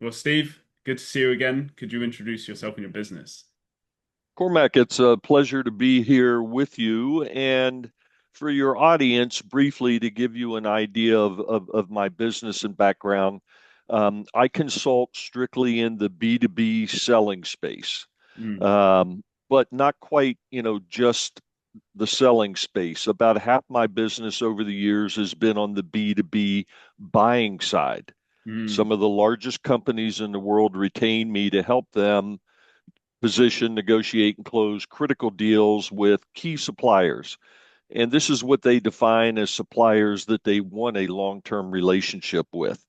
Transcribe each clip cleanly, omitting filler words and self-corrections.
Well, Steve, good to see you again. Could you introduce yourself and your business? Cormac, it's a pleasure to be here with you. And for your audience, briefly to give you an idea of my business and background, I consult strictly in the B2B selling space, Mm, um, but not quite, just the selling space. About half my business over the years has been on the B2B buying side. mm, Some of the largest companies in the world retain me to help them position, negotiate, and close critical deals with key suppliers. And this is what they define as suppliers that they want a long-term relationship with.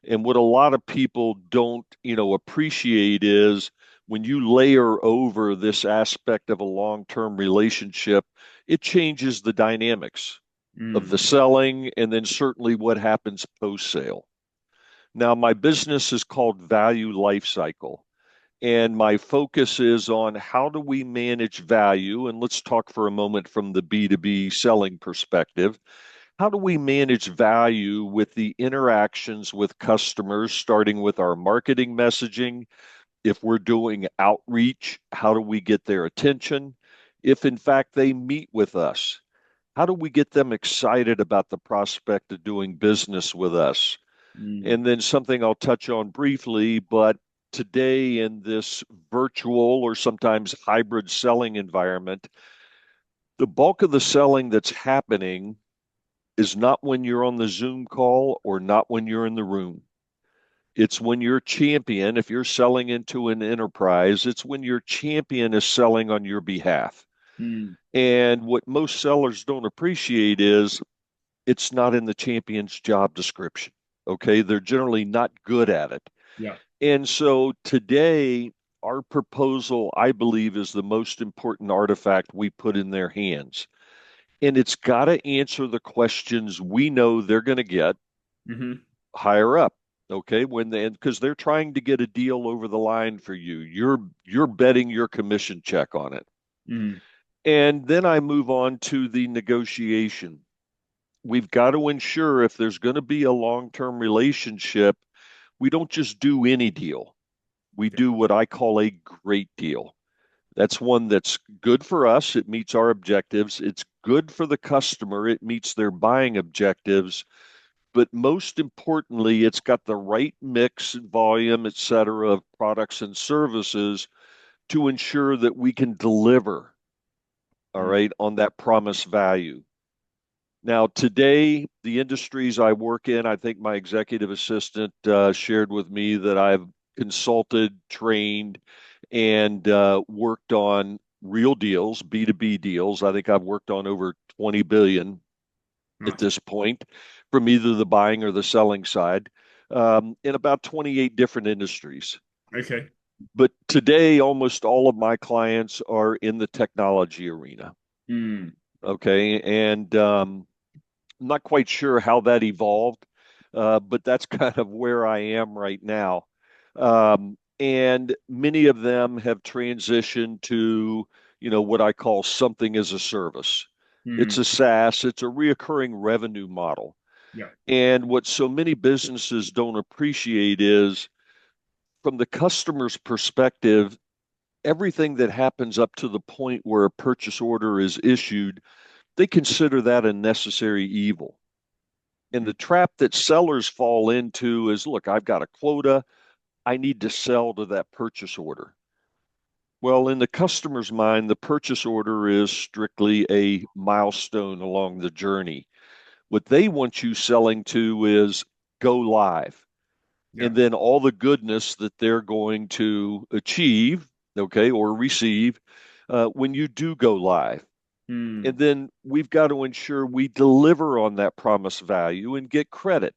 And what a lot of people don't, appreciate is when you layer over this aspect of a long-term relationship, it changes the dynamics of the mm. selling and then certainly what happens post-sale. Now, my business is called Value Lifecycle. And my focus is on how do we manage value? And let's talk for a moment from the B2B selling perspective. How do we manage value with the interactions with customers, starting with our marketing messaging? If we're doing outreach, how do we get their attention? If in fact they meet with us, how do we get them excited about the prospect of doing business with us? Mm. And then something I'll touch on briefly, but today in this virtual or sometimes hybrid selling environment, the bulk of the selling that's happening is not when you're on the Zoom call or not when you're in the room. It's when your champion, if you're selling into an enterprise, it's when your champion is selling on your behalf. Mm. And what most sellers don't appreciate is it's not in the champion's job description. Okay. They're generally not good at it. Yeah. And so today, our proposal, I believe, is the most important artifact we put in their hands. And it's got to answer the questions we know they're going to get Hmm. higher up. Okay, when they because they're trying to get a deal over the line for you. You're betting your commission check on it. Mm. And then I move on to the negotiation. We've got to ensure if there's going to be a long-term relationship, we don't just do any deal. We Yeah. do what I call a great deal. That's one that's good for us. It meets our objectives. It's good for the customer. It meets their buying objectives. But most importantly, it's got the right mix and volume, et cetera, of products and services to ensure that we can deliver, all Mm. right, on that promised value. Now, today, the industries I work in, I think my executive assistant shared with me that I've consulted, trained, and worked on real deals, B2B deals. I think I've worked on over 20 billion at Nice. this point from either the buying or the selling side in about 28 different industries. Okay. But today, almost all of my clients are in the technology arena. Mm. Okay. And I'm not quite sure how that evolved, but that's kind of where I am right now. And many of them have transitioned to, what I call something as a service. It's Mm. a SaaS, it's a reoccurring revenue model. Yeah. And what so many businesses don't appreciate is from the customer's perspective, everything that happens up to the point where a purchase order is issued, they consider that a necessary evil. And Mm. the trap that sellers fall into is, look, I've got a quota. I need to sell to that purchase order. Well, in the customer's mind, the purchase order is strictly a milestone along the journey. What they want you selling to is go live. Yeah. And then all the goodness that they're going to achieve, okay, or receive when you do go live. Mm. And then we've got to ensure we deliver on that promised value and get credit.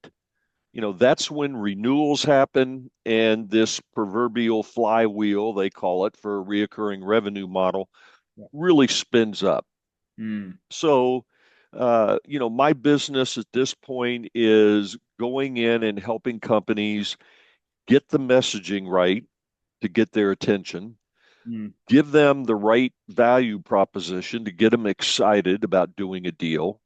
That's when renewals happen and this proverbial flywheel, they call it for a reoccurring revenue model, Yeah. really spins up. Mm. So, my business at this point is going in and helping companies get the messaging right to get their attention, Mm. give them the right value proposition to get them excited about doing a deal,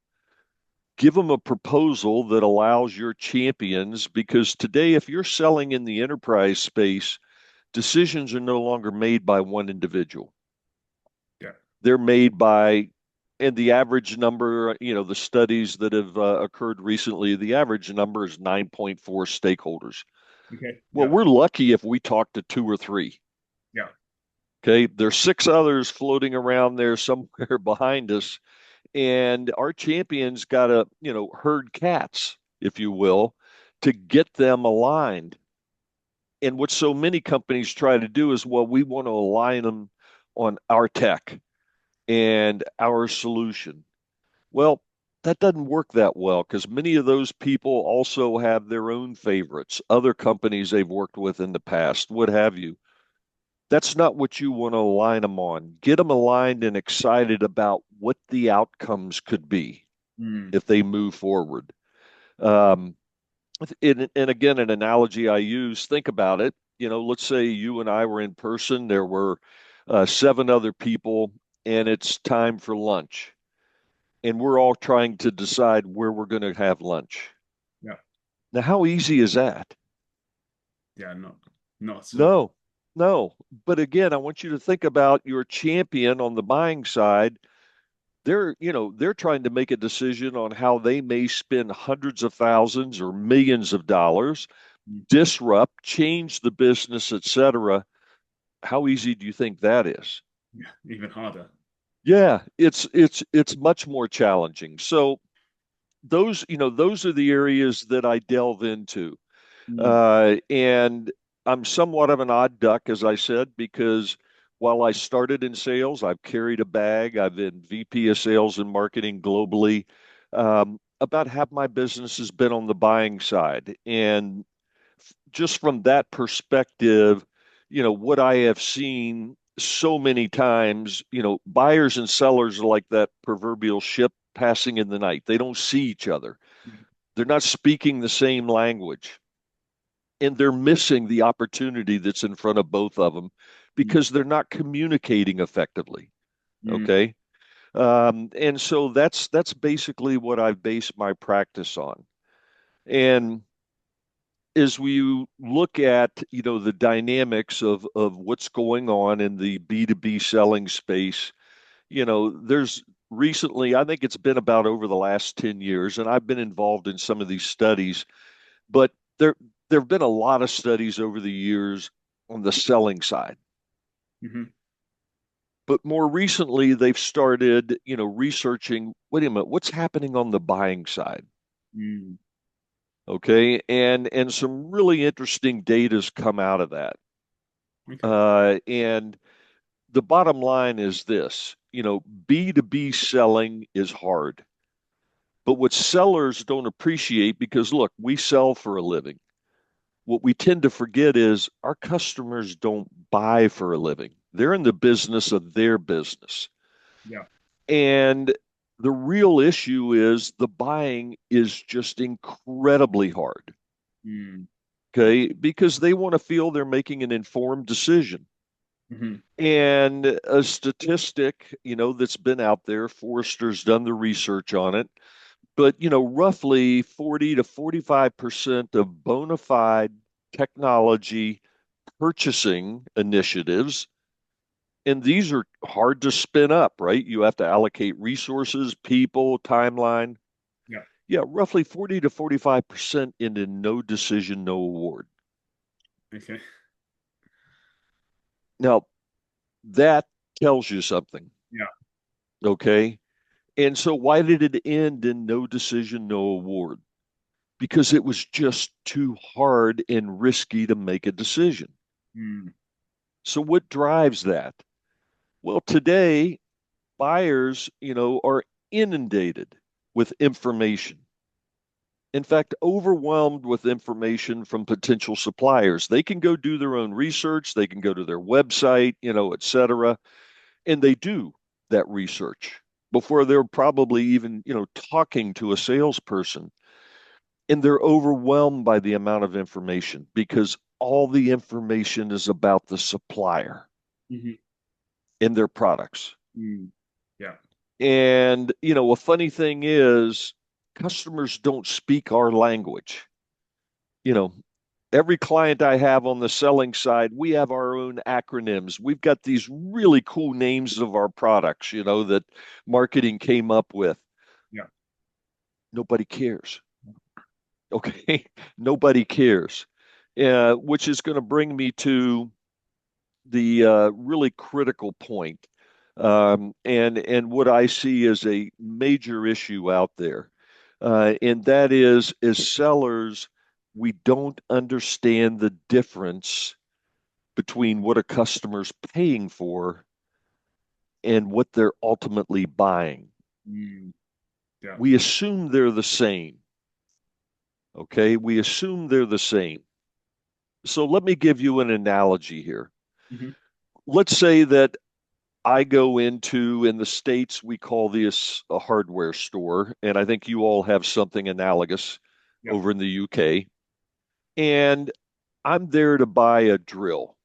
Give them a proposal that allows your champions, because today, if you're selling in the enterprise space, decisions are no longer made by one individual. Yeah. They're made by, and the average number, the studies that have occurred recently, the average number is 9.4 stakeholders. Okay. Well, Yeah. we're lucky if we talk to two or three. Yeah. Okay. There's six others floating around there somewhere behind us. And our champions got to, herd cats, if you will, to get them aligned. And what so many companies try to do is, well, we want to align them on our tech and our solution. Well, that doesn't work that well because many of those people also have their own favorites, other companies they've worked with in the past, what have you. That's not what you want to align them on. Get them aligned and excited about what the outcomes could be Mm. if they move forward. Um, and again, an analogy I use, think about it. Let's say you and I were in person, there were seven other people, and it's time for lunch. And we're all trying to decide where we're going to have lunch. Yeah. Now, how easy is that? Yeah. Not at all. No, no. But again, I want you to think about your champion on the buying side. They're trying to make a decision on how they may spend hundreds of thousands or millions of dollars, Mm. disrupt, change the business, etc. How easy do you think that is? Yeah. Even harder. Yeah, it's much more challenging. So those are the areas that I delve into. Mm. And I'm somewhat of an odd duck, as I said, because while I started in sales, I've carried a bag. I've been VP of sales and marketing globally. About half my business has been on the buying side. And just from that perspective, what I have seen so many times, buyers and sellers are like that proverbial ship passing in the night. They don't see each other. Yeah. They're not speaking the same language, and they're missing the opportunity that's in front of both of them Mm. because they're not communicating effectively. Mm. Okay. And so that's basically what I've based my practice on. And as we look at, the dynamics of what's going on in the B2B selling space, there's recently, I think it's been about over the last 10 years, and I've been involved in some of these studies, but there have been a lot of studies over the years on the selling side. Mm-hmm. But more recently, they've started, researching, wait a minute, what's happening on the buying side? Mm. Okay. And some really interesting data's come out of that. Okay. And the bottom line is this, B2B selling is hard. But what sellers don't appreciate, because look, we sell for a living. What we tend to forget is our customers don't buy for a living. They're in the business of their business. Yeah. And the real issue is the buying is just incredibly hard. Mm. Okay. Because they want to feel they're making an informed decision. Mm-hmm. And a statistic, that's been out there, Forrester's done the research on it, but, roughly 40 to 45% of bona fide technology purchasing initiatives, and these are hard to spin up, right? You have to allocate resources, people, timeline. Yeah. Yeah, roughly 40 to 45% into no decision, no award. Okay. Now, that tells you something, Yeah. okay? And so why did it end in no decision, no award? Because it was just too hard and risky to make a decision. Mm. So what drives that? Well, today buyers, are inundated with information. In fact, overwhelmed with information from potential suppliers. They can go do their own research, they can go to their website, et cetera, and they do that research before they're probably even, talking to a salesperson. And they're overwhelmed by the amount of information because all the information is about the supplier Mm-hmm. and their products. Mm. Yeah. And, a funny thing is, customers don't speak our language. You know, every client I have on the selling side, we have our own acronyms. We've got these really cool names of our products, that marketing came up with. Yeah. Nobody cares. Okay. Nobody cares. Which is going to bring me to the really critical point, and what I see as a major issue out there, and that is, as sellers, we don't understand the difference between what a customer's paying for and what they're ultimately buying. Mm, yeah. We assume they're the same. Okay, we assume they're the same. So let me give you an analogy here. Hmm. Let's say that I go into, in the States, we call this a hardware store, and I think you all have something analogous Yeah. over in the UK. And I'm there to buy a drill.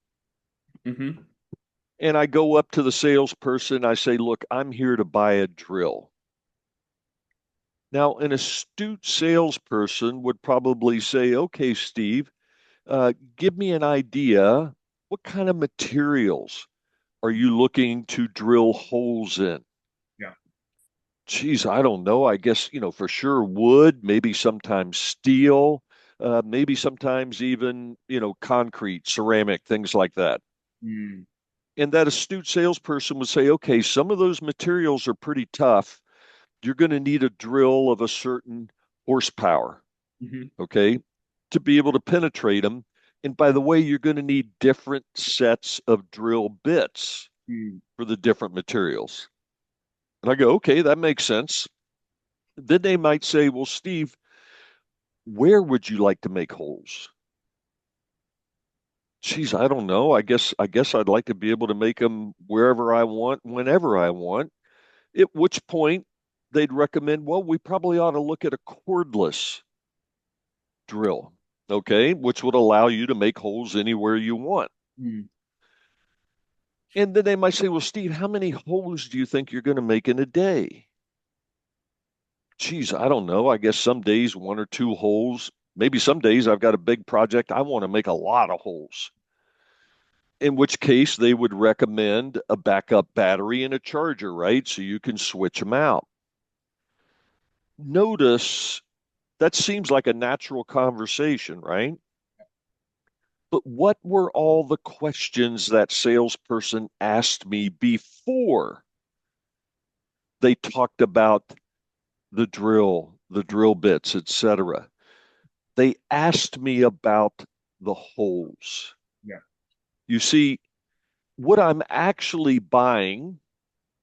Hmm. And I go up to the salesperson, I say, look, I'm here to buy a drill. Now, an astute salesperson would probably say, okay, Steve, give me an idea. What kind of materials are you looking to drill holes in? Yeah. Geez, I don't know. I guess, for sure wood, maybe sometimes steel, maybe sometimes even, concrete, ceramic, things like that. Mm, And that astute salesperson would say, okay, some of those materials are pretty tough. You're going to need a drill of a certain horsepower, hmm. okay, to be able to penetrate them. And by the way, you're going to need different sets of drill bits Mm, for the different materials. And I go, okay, that makes sense. Then they might say, well, Steve, where would you like to make holes? Geez, I don't know. I guess I'd like to be able to make them wherever I want, whenever I want. At which point they'd recommend, well, we probably ought to look at a cordless drill, okay, which would allow you to make holes anywhere you want. mm, And then they might say, well, Steve, how many holes do you think you're going to make in a day? Geez, I don't know. I guess some days one or two holes. Maybe some days I've got a big project. I want to make a lot of holes. In which case they would recommend a backup battery and a charger, right? So you can switch them out. Notice that seems like a natural conversation, right? But what were all the questions that salesperson asked me before they talked about the drill bits, etc.? They asked me about the holes. yeah. You see, what I'm actually buying,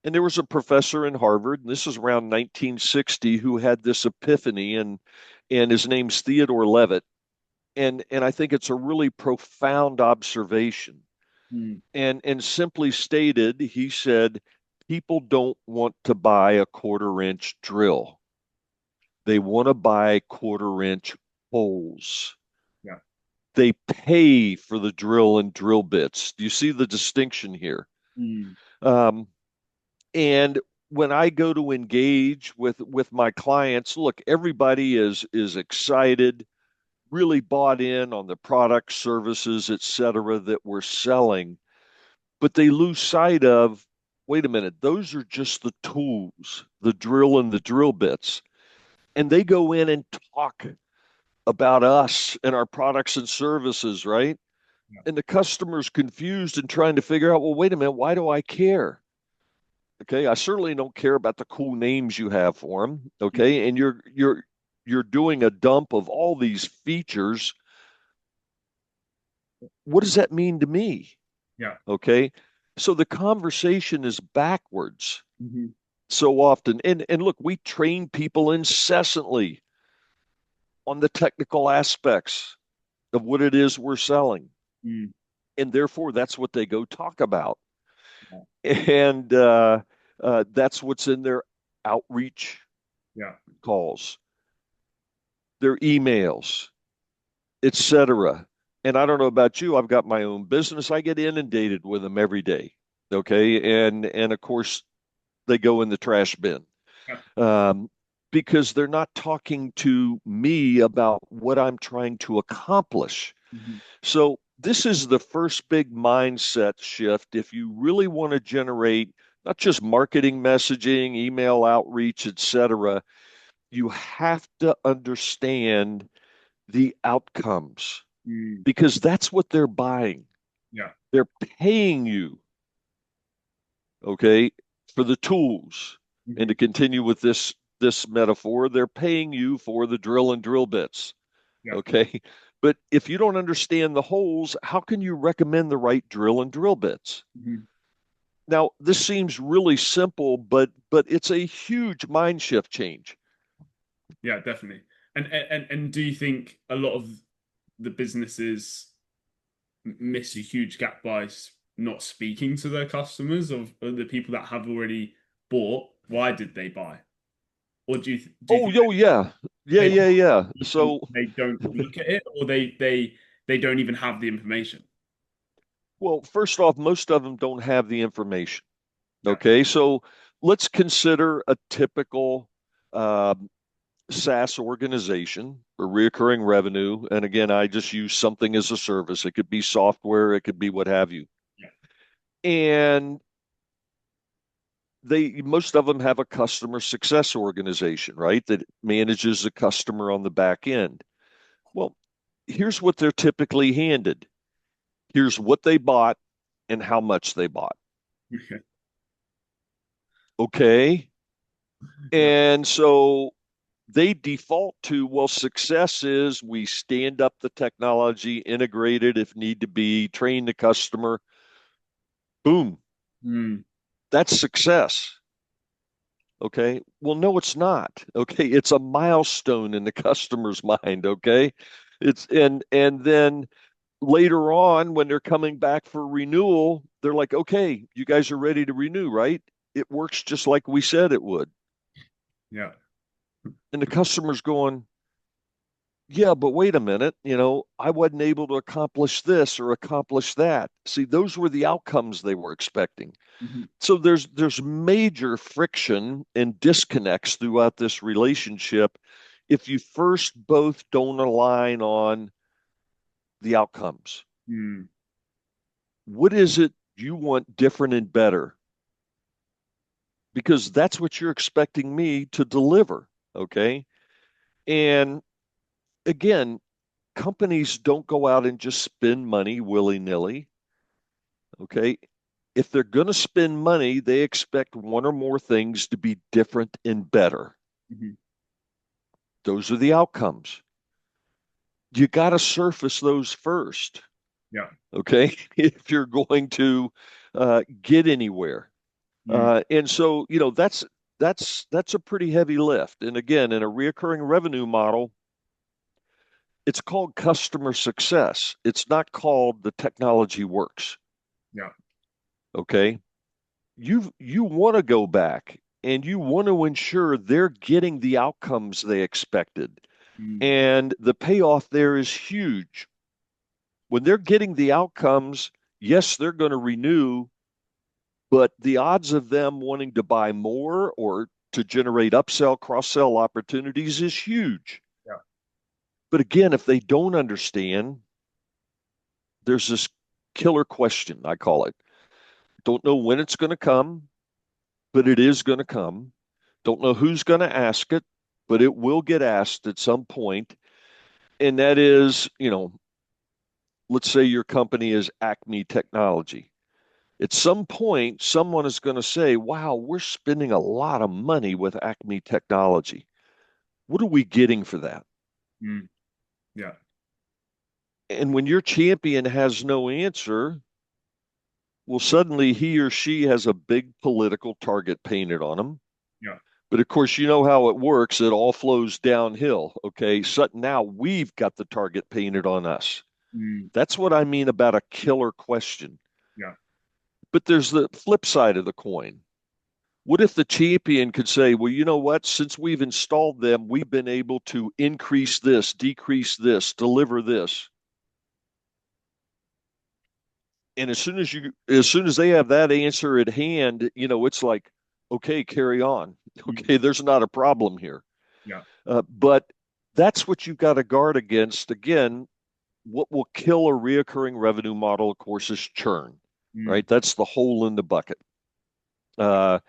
and there was a professor in Harvard, and this is around 1960, who had this epiphany, and his name's Theodore Levitt. And I think it's a really profound observation. Mm, And simply stated, he said, people don't want to buy a quarter-inch drill. They want to buy quarter-inch holes. yeah. They pay for the drill and drill bits. Do you see the distinction here? Mm, Um, and when I go to engage with my clients, look, everybody is excited, really bought in on the products, services, et cetera, that we're selling, but they lose sight of, wait a minute, those are just the tools, the drill and the drill bits. And they go in and talk about us and our products and services, right? yeah. And the customer's confused and trying to figure out, well, wait a minute, why do I care? Okay, I certainly don't care about the cool names you have for them. Mm, Okay, and you're doing a dump of all these features. What does that mean to me? yeah. Okay, so the conversation is backwards Hmm. so often. And look, we train people incessantly on the technical aspects of what it is we're selling, Mm, and therefore that's what they go talk about, yeah. and that's what's in their outreach Yeah. calls, their emails, etc. And I don't know about you, I've got my own business. I get inundated with them every day. Okay. And of course they go in the trash bin. Yeah. Um, because they're not talking to me about what I'm trying to accomplish. Mhm. So this is the first big mindset shift. If you really want to generate not just marketing messaging, email outreach, etc., you have to understand the outcomes Mm. because that's what they're buying. Yeah. They're paying you, okay, for the tools. And to Mhm. continue with this metaphor, they're paying you for the drill and drill bits, Yeah. okay? But if you don't understand the holes, how can you recommend the right drill and drill bits? Mhm. Now, this seems really simple, but it's a huge mind shift change. Yeah, definitely. And do you think a lot of the businesses miss a huge gap by not speaking to their customers of the people that have already bought? Why did they buy? Or do you Oh, think yo, yeah. Yeah, they yeah, yeah. So, they don't look at it, or they don't even have the information? well, first off, most of them don't have the information. Yeah. Okay, so let's consider a typical SaaS organization for recurring revenue. And again, I just use something as a service. It could be software, it could be what have you. Yeah. And they most of them have a customer success organization, right? That manages the customer on the back end. Well, here's what they're typically handed. Here's what they bought and how much they bought. Okay. Okay. Yeah. And so they default to, well, success is we stand up the technology, integrate it if need to be, train the customer. Boom. Mm. That's success. Okay. Well, no, it's not. Okay. It's a milestone in the customer's mind. Okay. And then later on, when they're coming back for renewal, they're like, okay, you guys are ready to renew, right? It works just like we said it would. Yeah. And the customer's going, yeah, but wait a minute, I wasn't able to accomplish this or accomplish that. See, those were the outcomes they were expecting. Mhm. So there's major friction and disconnects throughout this relationship if you first both don't align on the outcomes. Mm. What is it you want different and better? Because that's what you're expecting me to deliver, okay? And again, companies don't go out and just spend money willy-nilly. Okay. If they're going to spend money, they expect one or more things to be different and better. Mhm. Those are the outcomes. You got to surface those first. Yeah. Okay. If you're going to get anywhere. Mm. And so, that's a pretty heavy lift. And again, in a reoccurring revenue model, it's called customer success. It's not called the technology works. Yeah. Okay. You want to go back and you want to ensure they're getting the outcomes they expected. Mm. And the payoff there is huge. When they're getting the outcomes, yes, they're going to renew, but the odds of them wanting to buy more or to generate upsell, cross sell opportunities is huge. Yeah. But again, if they don't understand, there's this killer question, I call it. Don't know when it's going to come, but it is going to come. Don't know who's going to ask it, but it will get asked at some point. And that is, let's say your company is Acme Technology. At some point, someone is going to say, wow, we're spending a lot of money with Acme Technology. What are we getting for that? Mm. Yeah. And when your champion has no answer, well, suddenly he or she has a big political target painted on them. Yeah. But of course, you know how it works. It all flows downhill. Okay. So now we've got the target painted on us. Mm. That's what I mean about a killer question. Yeah. But there's the flip side of the coin. What if the champion could say, well, you know what? Since we've installed them, we've been able to increase this, decrease this, deliver this. And as soon as they have that answer at hand, it's like, okay, carry on. Mm. Okay, there's not a problem here. Yeah. But that's what you've got to guard against. Again, what will kill a reoccurring revenue model, of course, is churn, Mm. right? That's the hole in the bucket. Uh,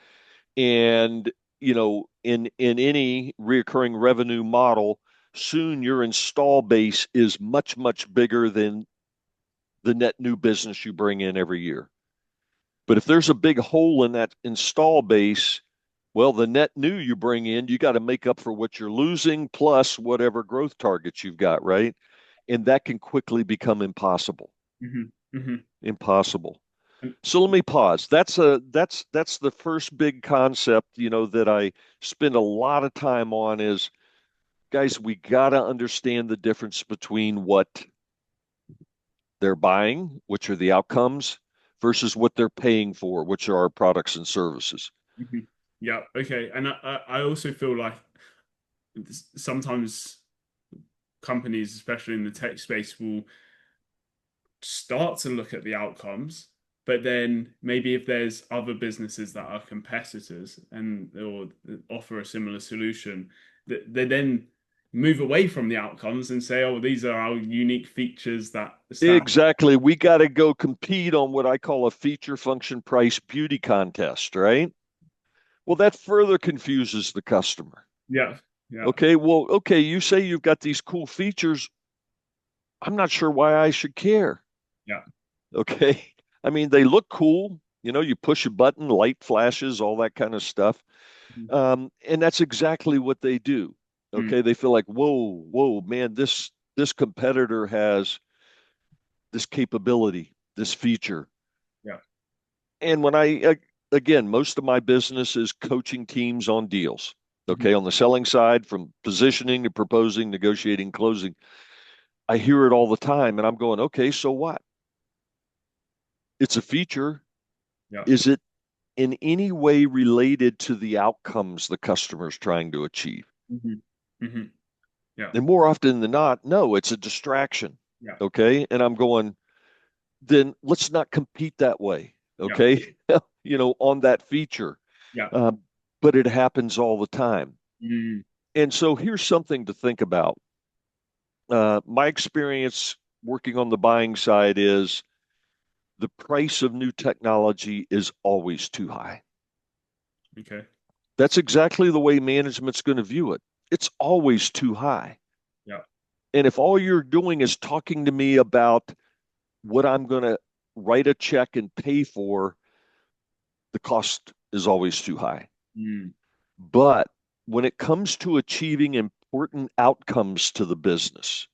and in any reoccurring revenue model, soon your install base is much bigger than the net new business you bring in every year. But if there's a big hole in that install base, well, the net new you bring in, you got to make up for what you're losing plus whatever growth targets you've got, right? And that can quickly become impossible. Hmm. Hmm. Impossible. And So let me pause. That's the first big concept, that I spend a lot of time on is, guys, we got to understand the difference between what they're buying, which are the outcomes, versus what they're paying for, which are our products and services. mhm. Yeah, okay. And I also feel like sometimes companies, especially in the tech space, will start to look at the outcomes, but then maybe if there's other businesses that are competitors and or offer a similar solution, that they then move away from the outcomes and say, "Oh, these are our unique features that stand." Exactly. We got to go compete on what I call a feature function price beauty contest, right? Well, that further confuses the customer. Yeah, yeah, Okay, well, okay, you say you've got these cool features. I'm not sure why I should care. yeah. Okay. I mean, they look cool. You push a button, light flashes, all that kind of stuff. Mhm. And that's exactly what they do. Mm, Okay. They feel like, whoa, man, this competitor has this capability, this feature. yeah. And again, most of my business is coaching teams on deals. Mhm. Okay. On the selling side, from positioning to proposing, negotiating, closing, I hear it all the time. And I'm going, okay, so what? It's a feature. Yeah. Is it in any way related to the outcomes the customer's trying to achieve? Hmm. Hmm. Yeah. And more often than not, no, it's a distraction. Yeah. Okay. And I'm going, then let's not compete that way. Yeah. Okay. On that feature. Yeah. Um, but it happens all the time. Mm, And so here's something to think about. My experience working on the buying side is the price of new technology is always too high. okay. That's exactly the way management's going to view it. It's always too high. Yeah. And if all you're doing is talking to me about what I'm going to write a check and pay for, the cost is always too high. Mm, But when it comes to achieving important outcomes to the business,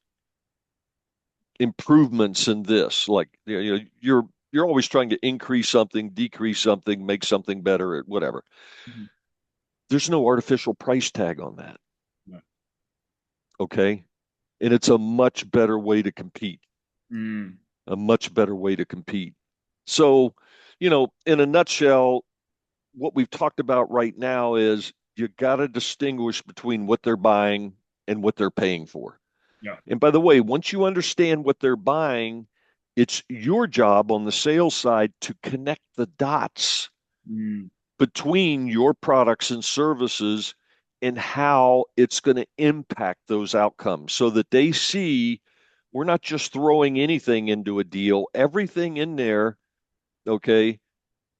improvements in this, like you're always trying to increase something, decrease something, make something better, or whatever. mhm. There's no artificial price tag on that. Yeah. Okay. And it's a much better way to compete, Mm, a much better way to compete. So, in a nutshell, what we've talked about right now is you got to distinguish between what they're buying and what they're paying for. yeah. And by the way, once you understand what they're buying, it's your job on the sales side to connect the dots Mm, between your products and services and how it's going to impact those outcomes so that they see we're not just throwing anything into a deal, everything in there, okay,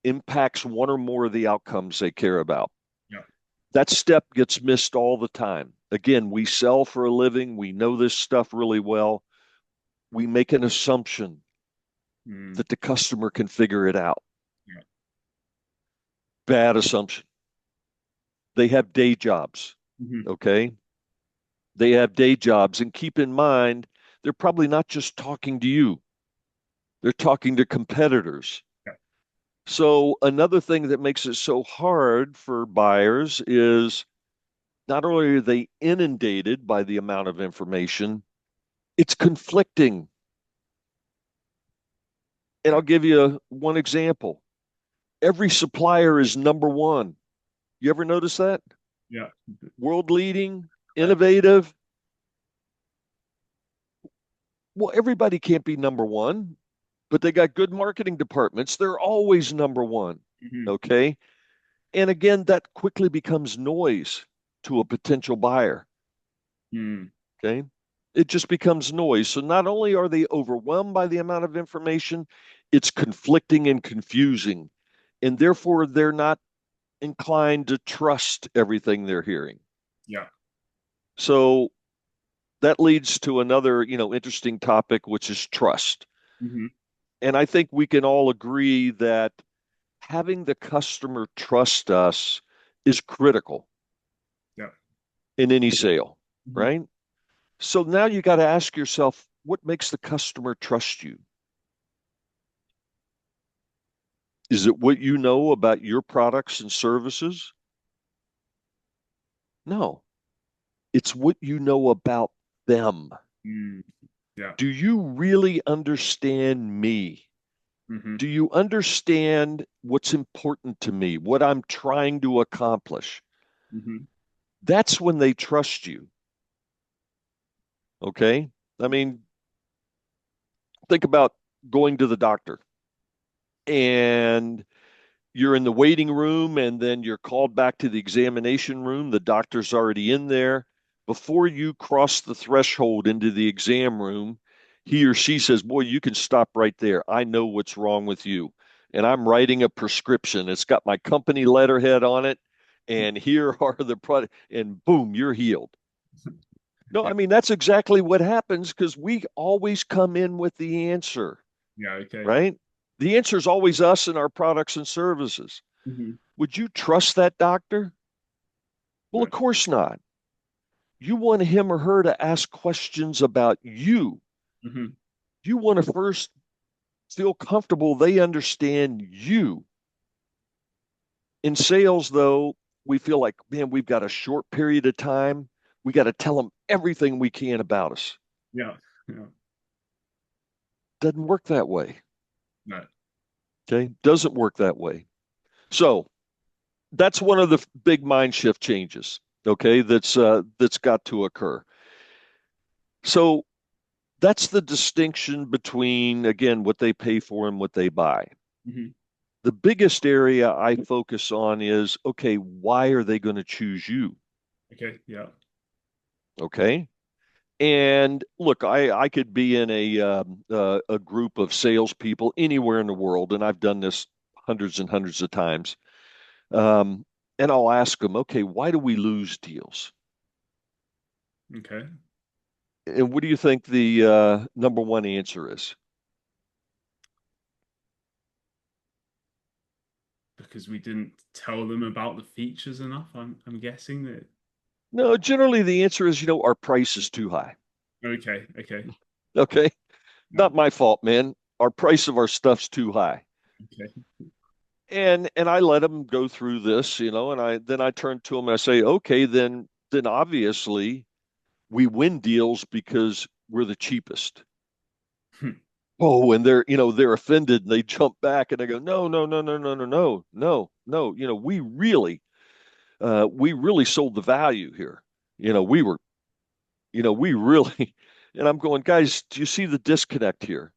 impacts one or more of the outcomes they care about. yeah. That step gets missed all the time. Again, we sell for a living, we know this stuff really well. We make an assumption Mm, that the customer can figure it out. yeah. Bad assumption. They have day jobs, Mhm. okay? They have day jobs. And keep in mind, they're probably not just talking to you, they're talking to competitors. Yeah. So, another thing that makes it so hard for buyers is not only are they inundated by the amount of information, it's conflicting. And Yeah. I'll give you one example. Every supplier is number one. You ever notice that? Yeah. World leading, Right. innovative. Well, everybody can't be number one, but they got good marketing departments. They're always number one. Mhm. Okay. And again, that quickly becomes noise. to a potential buyer. Mm. Okay. It just becomes noise. So not only are they overwhelmed by the amount of information, it's conflicting and confusing. And therefore, they're not inclined to trust everything they're hearing. Yeah. So that leads to another, interesting topic, which is trust. Hmm. And I think we can all agree that having the customer trust us is critical Yeah. in any sale, Hmm. right? So now you got to ask yourself, what makes the customer trust you? Is it what you know about your products and services? No, it's what you know about them. Mm. Yeah. Do you really understand me? Hmm. Do you understand what's important to me, what I'm trying to accomplish? Hmm. That's when they trust you. Okay. I mean, think about going to the doctor and you're in the waiting room and then you're called back to the examination room. The doctor's already in there. Before you cross the threshold into the exam room, he or she says, "Boy, you can stop right there. I know what's wrong with you. And I'm writing a prescription. It's got my company letterhead on it. And here are the product." And boom, you're healed. No, Yeah. I mean, that's exactly what happens because we always come in with the answer, Yeah. Okay. right? The answer is always us and our products and services. Hmm. Would you trust that doctor? Well, No. of course not. You want him or her to ask questions about you. Hmm. You want to first feel comfortable they understand you. In sales, though, we feel like, man, we've got a short period of time. We got to tell them everything we can about us. Yeah. Yeah. Doesn't work that way. No. Okay. Doesn't work that way. So that's one of the big mind shift changes. Okay. That's got to occur. So that's the distinction between, again, what they pay for and what they buy. Hmm. The biggest area I focus on is, okay, why are they going to choose you? Okay. Yeah. Okay. And look, I could be in a group of salespeople anywhere in the world, and I've done this hundreds and hundreds of times. Um, and I'll ask them, okay, why do we lose deals? Okay. And what do you think the number one answer is? Because we didn't tell them about the features enough. I'm guessing that. No, generally the answer is, our price is too high. Okay. Okay. Okay. Yeah. Not my fault, man. Our price of our stuff's too high. Okay. And I let them go through this, and I turn to them and I say, okay, then obviously we win deals because we're the cheapest. Oh, and they're offended and they jump back and I go, no, no, no, no, no, no, no, no, no. We really sold the value here. We were, we really, and I'm going, guys, do you see the disconnect here?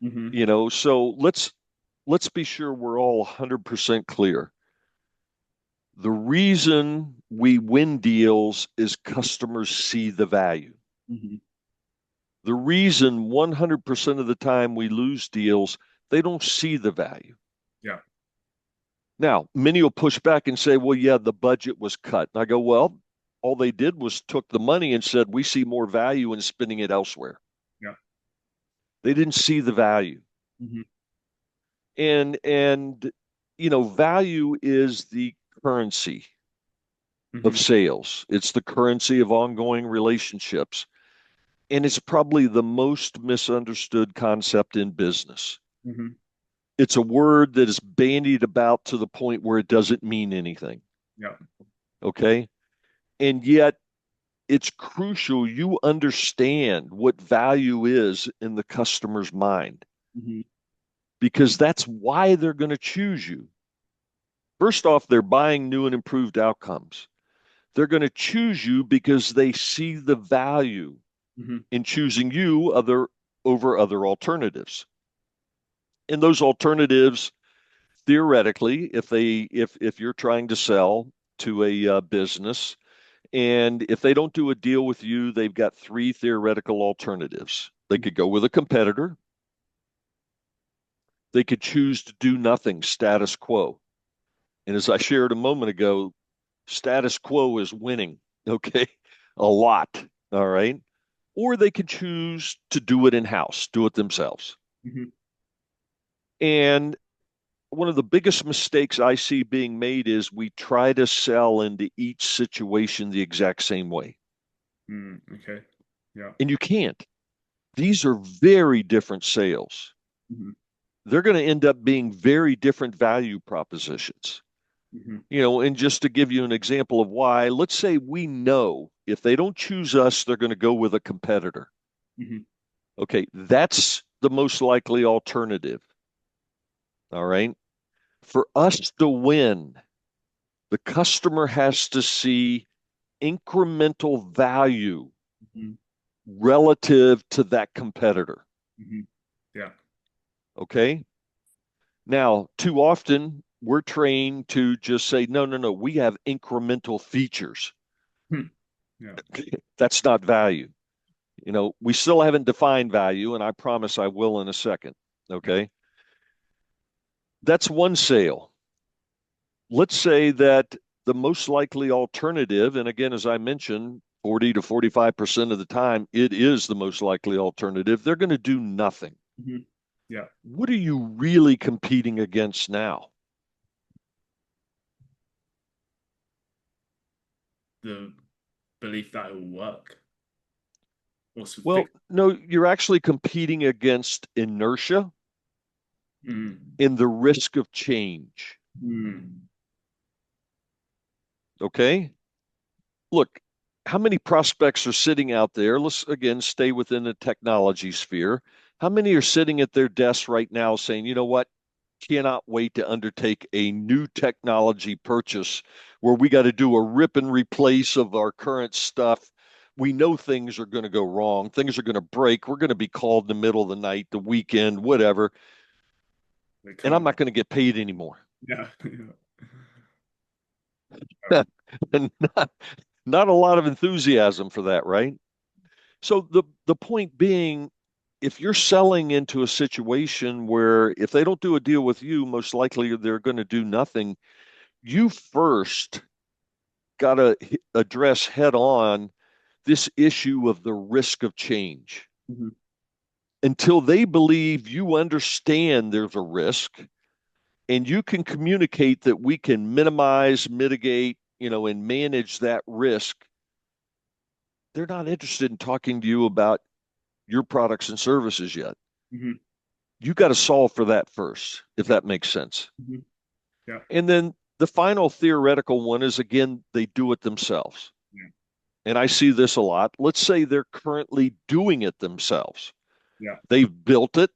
Hmm. So let's be sure we're all 100% clear. The reason we win deals is customers see the value. Hmm. The reason 100% of the time we lose deals, they don't see the value. Yeah. Now, many will push back and say, well, yeah, the budget was cut. And I go, well, all they did was took the money and said, we see more value in spending it elsewhere. Yeah. They didn't see the value. Hmm. And value is the currency of Hmm. sales. It's the currency of ongoing relationships. And it's probably the most misunderstood concept in business. Hmm. It's a word that is bandied about to the point where it doesn't mean anything. Yeah. Okay. And yet it's crucial you understand what value is in the customer's mind Hmm. because that's why they're going to choose you. First off, they're buying new and improved outcomes. They're going to choose you because they see the value Hmm. in choosing you over other alternatives. And those alternatives, theoretically, if you're trying to sell to a business And if they don't do a deal with you, they've got three theoretical alternatives. They could go with a competitor. They could choose to do nothing, status quo. And as I shared a moment ago, status quo is winning, okay? A lot, all right? Or they could choose to do it in-house, do it themselves. Mm-hmm. And one of the biggest mistakes I see being made is we try to sell into each situation the exact same way. Okay. Yeah. And you can't. These are very different sales. Mm-hmm. They're going to end up being very different value propositions. Mm-hmm. And just to give you an example of why, let's say we know if they don't choose us, they're going to go with a competitor. Mm-hmm. Okay, that's the most likely alternative. All right. For us to win, the customer has to see incremental value Mm-hmm. relative to that competitor. Mm-hmm. Yeah. Okay. Now, too often we're trained to just say, no, no, no, we have incremental features. Hmm. Yeah. That's not value. We still haven't defined value, and I promise I will in a second. Yeah. Okay. That's one sale. Let's say that the most likely alternative, and again, as I mentioned, 40 to 45% of the time, it is the most likely alternative. They're going to do nothing. Mm-hmm. Yeah. What are you really competing against now? The belief that it will work or Well, fix. no, you're actually competing against inertia Mm. and the risk of change. Mm. Okay. Look, how many prospects are sitting out there? Let's again stay within the technology sphere. How many are sitting at their desks right now saying, you know what? Cannot wait to undertake a new technology purchase where we got to do a rip and replace of our current stuff. We know things are going to go wrong, things are going to break. We're going to be called in the middle of the night, the weekend, whatever, They and I'm can't. not going to get paid anymore. Yeah. And not a lot of enthusiasm for that, right? So the point being, if you're selling into a situation where if they don't do a deal with you, most likely they're going to do nothing, you first got to address head on this issue of the risk of change. Mm-hmm. Until they believe you understand there's a risk and you can communicate that we can minimize, mitigate, and manage that risk, they're not interested in talking to you about your products and services yet. Mm-hmm. You got to solve for that first, if that makes sense. Mm-hmm. Yeah. And then the final theoretical one is again, they do it themselves. Yeah. And I see this a lot. Let's say they're currently doing it themselves. Yeah. They've built it,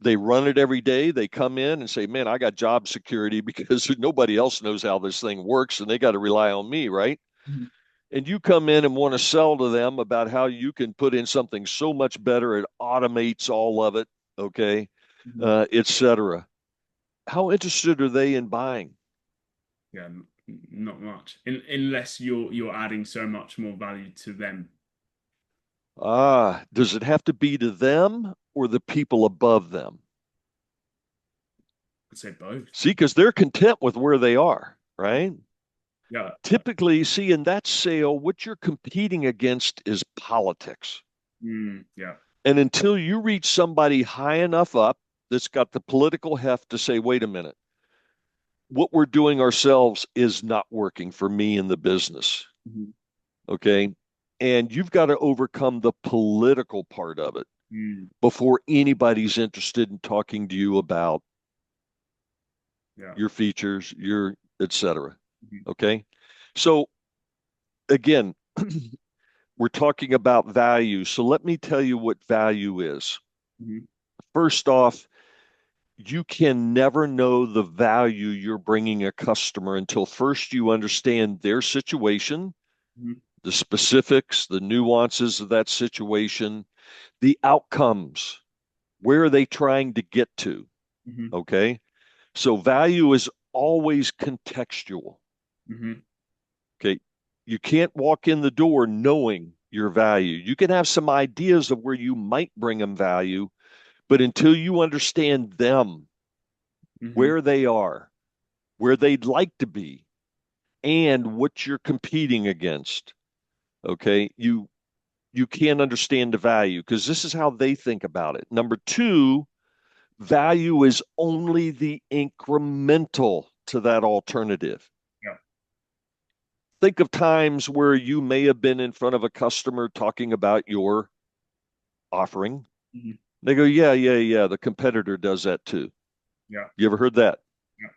they run it every day. They come in and say, man, I got job security because nobody else knows how this thing works and they got to rely on me, right? Mm-hmm. And you come in and want to sell to them about how you can put in something so much better, it automates all of it, okay, Mm-hmm. et cetera. How interested are they in buying? Yeah. Not much, unless you're adding so much more value to them. Does it have to be to them or the people above them? I'd say both. See, because they're content with where they are, right? Yeah. Typically, see, in that sale, what you're competing against is politics. Yeah. And until you reach somebody high enough up that's got the political heft to say, wait a minute, what we're doing ourselves is not working for me in the business. Mm-hmm. Okay. And you've got to overcome the political part of it Mm. before anybody's interested in talking to you about Yeah. your features, your et cetera. Mm-hmm. Okay. So again, we're talking about value. So let me tell you what value is. Mm-hmm. First off, you can never know the value you're bringing a customer until first you understand their situation, Mm-hmm. the specifics, the nuances of that situation, the outcomes. Where are they trying to get to? Mm-hmm. Okay. So value is always contextual. Mm-hmm. Okay. You can't walk in the door knowing your value. You can have some ideas of where you might bring them value, but until you understand them, Mm-hmm. where they are, where they'd like to be, and what you're competing against, okay, you can't understand the value because this is how they think about it. Number two, value is only the incremental to that alternative. Yeah. Think of times where you may have been in front of a customer talking about your offering. Mm-hmm. They go, yeah, yeah, yeah, the competitor does that too. Yeah. You ever heard that? Yeah.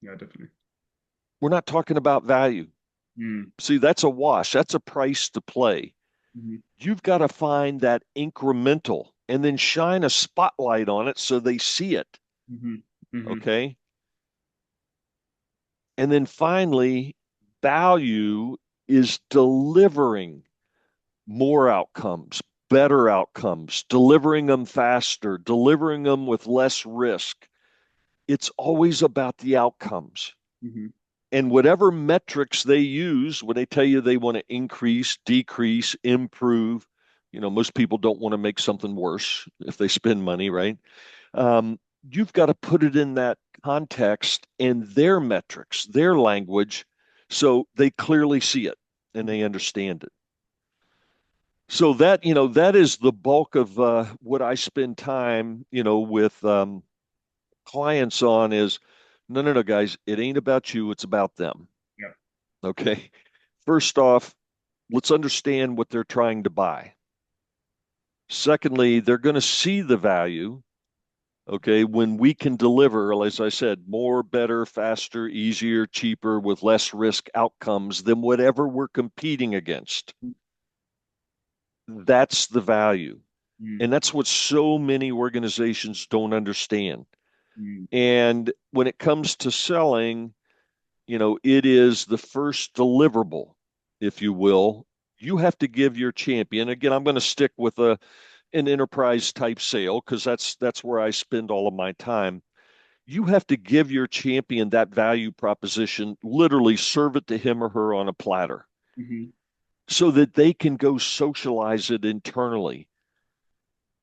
Yeah, definitely. We're not talking about value. Mm. See, that's a wash. That's a price to play. Mm-hmm. You've got to find that incremental and then shine a spotlight on it so they see it. Mm-hmm. Mm-hmm. Okay. And then finally, value is delivering more outcomes, better outcomes, delivering them faster, delivering them with less risk. It's always about the outcomes. Mm-hmm. And whatever metrics they use when they tell you they want to increase, decrease, improve, most people don't want to make something worse if they spend money, right? Um, you've got to put it in that context and their metrics, their language, so they clearly see it and they understand it. So that is the bulk of what I spend time, with clients on is no, no, no, guys, it ain't about you, it's about them. Yeah. Okay. First off, let's understand what they're trying to buy. Secondly, they're going to see the value, okay, when we can deliver, as I said, more, better, faster, easier, cheaper, with less risk outcomes than whatever we're competing against. That's the value. Mm. And that's what so many organizations don't understand. Mm. And when it comes to selling, it is the first deliverable, if you will. You have to give your champion. Again, I'm going to stick with an enterprise type sale because that's where I spend all of my time. You have to give your champion that value proposition, literally serve it to him or her on a platter Mm-hmm. so that they can go socialize it internally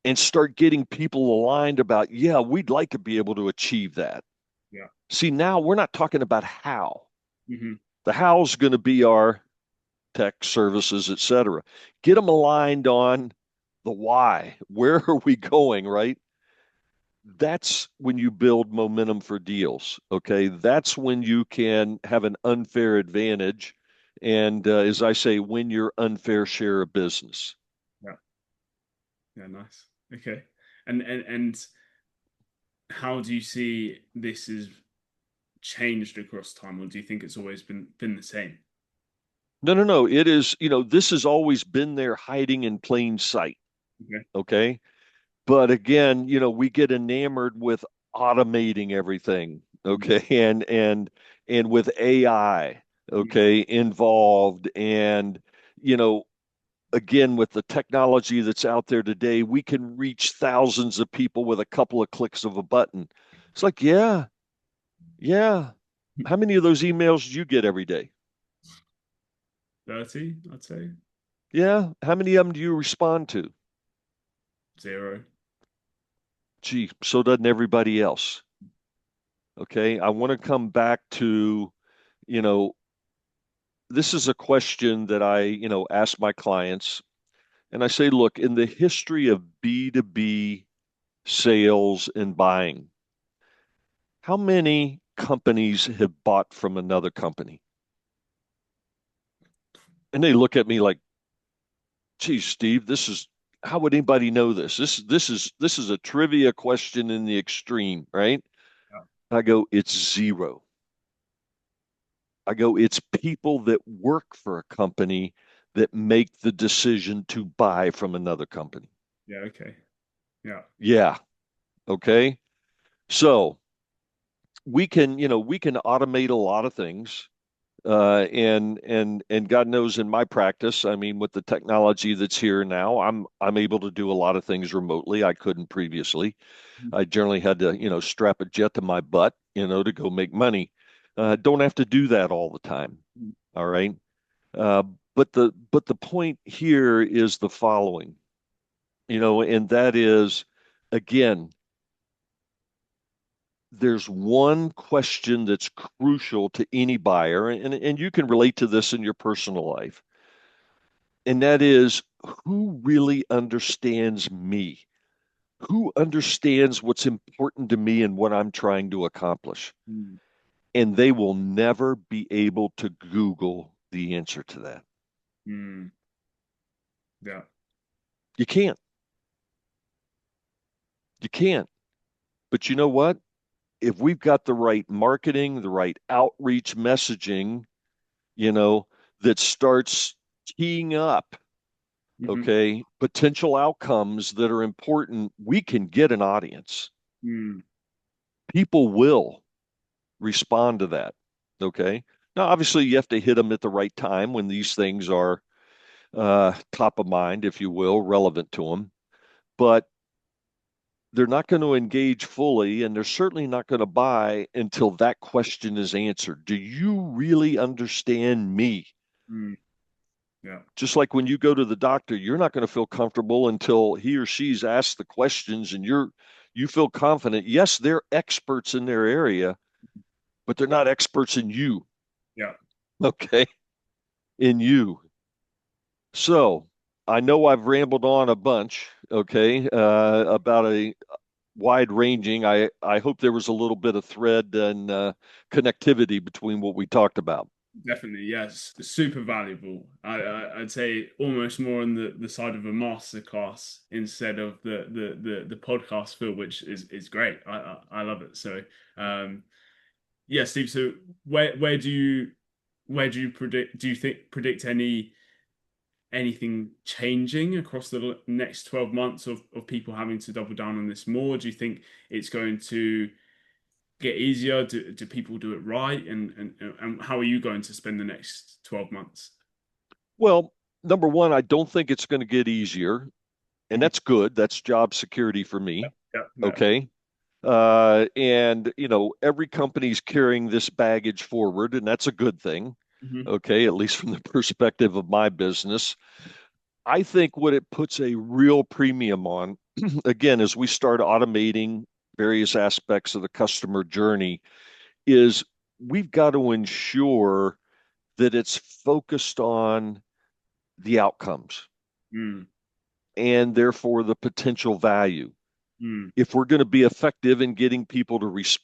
and start getting people aligned about, yeah, we'd like to be able to achieve that. Yeah. See, now we're not talking about how. Mm-hmm. The how's going to be our tech services, et cetera. Get them aligned on the why. Where are we going, right? That's when you build momentum for deals. Okay. That's when you can have an unfair advantage. And as I say, win your unfair share of business. Yeah. Yeah, nice. Okay. And how do you see this is changed across time, or do you think it's always been the same? No, no, no. It is, this has always been there hiding in plain sight. Okay. Okay. But again, we get enamored with automating everything, Mm. okay, and with AI, Mm. okay, involved, and you know, again, with the technology that's out there today, we can reach thousands of people with a couple of clicks of a button. It's like, yeah, yeah. How many of those emails do you get every day? 30, I'd say. Yeah. How many of them do you respond to? 0. Gee, so doesn't everybody else. Okay. I want to come back to, you know, this is a question that I, ask my clients. And I say, look, in the history of B2B sales and buying, how many companies have bought from another company? And they look at me like, geez, Steve, how would anybody know this? This is a trivia question in the extreme, right? Yeah. I go, it's zero. I go, it's people that work for a company that make the decision to buy from another company. Yeah. Okay. Yeah. Yeah. Okay. So we can automate a lot of things. And God knows in my practice, I mean, with the technology that's here now, I'm able to do a lot of things remotely I couldn't previously. Mm. I generally had to, strap a jet to my butt, to go make money. Don't have to do that all the time. Mm. All right. Uh, but the point here is the following, and that is, again, there's one question that's crucial to any buyer, and you can relate to this in your personal life, and that is, who really understands me? Who understands what's important to me and what I'm trying to accomplish? Mm, And they will never be able to Google the answer to that. mm, yeah. You can't. You can't. But you know what? If we've got the right marketing, the right outreach messaging, you know, that starts teeing up, Hmm. okay, potential outcomes that are important, we can get an audience. Mm, People will respond to that. Okay. Now, obviously, you have to hit them at the right time when these things are top of mind, if you will, relevant to them. But they're not going to engage fully, and they're certainly not going to buy until that question is answered. Do you really understand me? mm, yeah. Just like when you go to the doctor, you're not going to feel comfortable until he or she's asked the questions and you feel confident. Yes, they're experts in their area, but they're not experts in you. Yeah. Okay. In you. So I know I've rambled on a bunch, okay, about a wide ranging. I hope there was a little bit of thread and connectivity between what we talked about. Definitely, yes, super valuable. I'd say almost more on the side of a masterclass instead of the podcast feel, which is great. I love it. So, um, yeah, Steve. So, where do you predict? Do you predict anything changing across the next 12 months of people having to double down on this more? Do you think it's going to get easier? Do people do it right? And how are you going to spend the next 12 months? Well, number one, I don't think it's going to get easier, and Mhm. that's good. That's job security for me. Yeah, no. Okay. And, every company's carrying this baggage forward, and that's a good thing. Hmm. Okay. At least from the perspective of my business. I think what it puts a real premium on, again, as we start automating various aspects of the customer journey, is we've got to ensure that it's focused on the outcomes Mm, and therefore the potential value. mm, If we're going to be effective in getting people to respond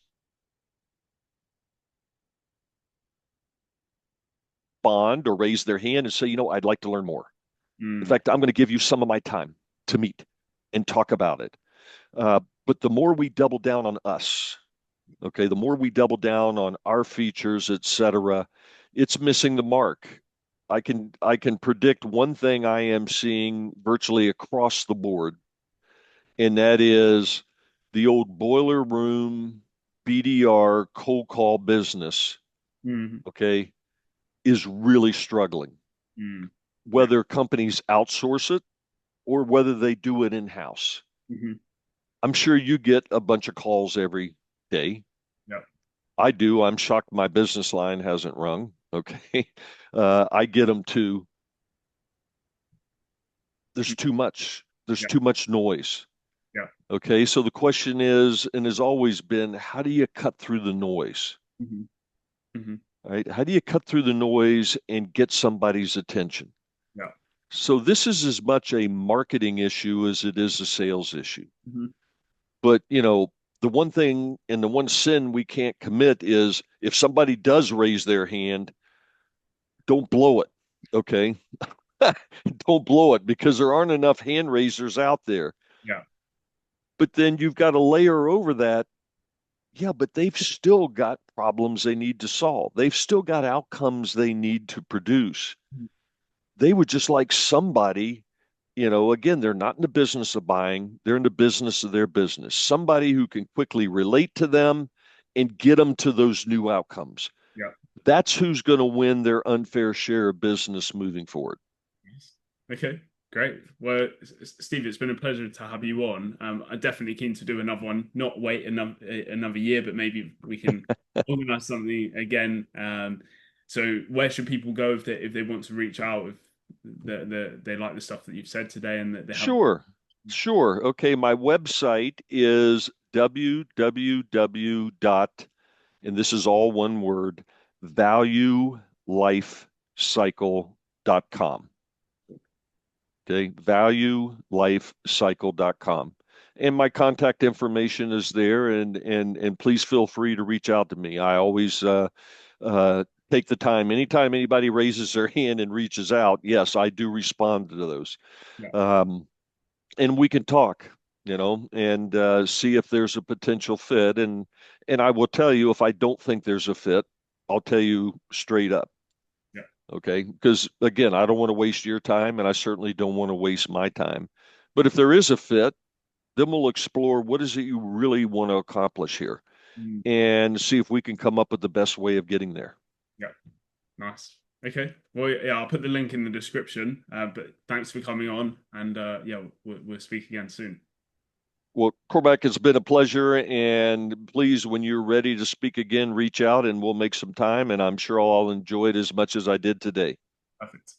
or raise their hand and say, I'd like to learn more. In mm, fact, I'm going to give you some of my time to meet and talk about it. But the more we double down on us, okay, the more we double down on our features, et cetera, it's missing the mark. I can predict one thing I am seeing virtually across the board, and that is the old boiler room BDR cold call business, mm, okay, is really struggling, mm. Yeah. whether companies outsource it or whether they do it in-house. Hmm. I'm sure you get a bunch of calls every day. Yeah. I do. I'm shocked my business line hasn't rung. Okay. I get them too. There's Mm, too much. There's yeah. too much noise. Yeah. Okay. So the question is, and has always been, how do you cut through the noise? Hmm. Hmm. Right? How do you cut through the noise and get somebody's attention? Yeah. So this is as much a marketing issue as it is a sales issue. Hmm. But, the one thing and the one sin we can't commit is if somebody does raise their hand, don't blow it. Okay. Don't blow it because there aren't enough hand raisers out there. Yeah. But then you've got to layer over that. Yeah, but they've still got problems they need to solve. They've still got outcomes they need to produce. Mhm. They would just like somebody, again, they're not in the business of buying, they're in the business of their business. Somebody who can quickly relate to them and get them to those new outcomes. Yeah. That's who's going to win their unfair share of business moving forward. Yes. Okay. Great. Well, Steve, it's been a pleasure to have you on. I'm definitely keen to do another one. Not wait another year, but maybe we can organize something again. So where should people go if they want to reach out if they like the stuff that you've said today and that they have? Sure, sure. Okay, my website is www dot, and this is all one word, valuelifecycle.com. Okay, valuelifecycle.com. And my contact information is there, and please feel free to reach out to me. I always take the time. Anytime anybody raises their hand and reaches out, yes, I do respond to those. Yeah. Um, and we can talk, and see if there's a potential fit. And I will tell you if I don't think there's a fit, I'll tell you straight up. Yeah. Okay, because again, I don't want to waste your time, and I certainly don't want to waste my time. But if there is a fit, then we'll explore what is it you really want to accomplish here, Mm, and see if we can come up with the best way of getting there. yeah. Nice. Okay. Well, yeah, I'll put the link in the description. But thanks for coming on, and yeah, we'll speak again soon. Well, Cormac, it's been a pleasure. And please, when you're ready to speak again, reach out and we'll make some time. And I'm sure I'll enjoy it as much as I did today. Perfect.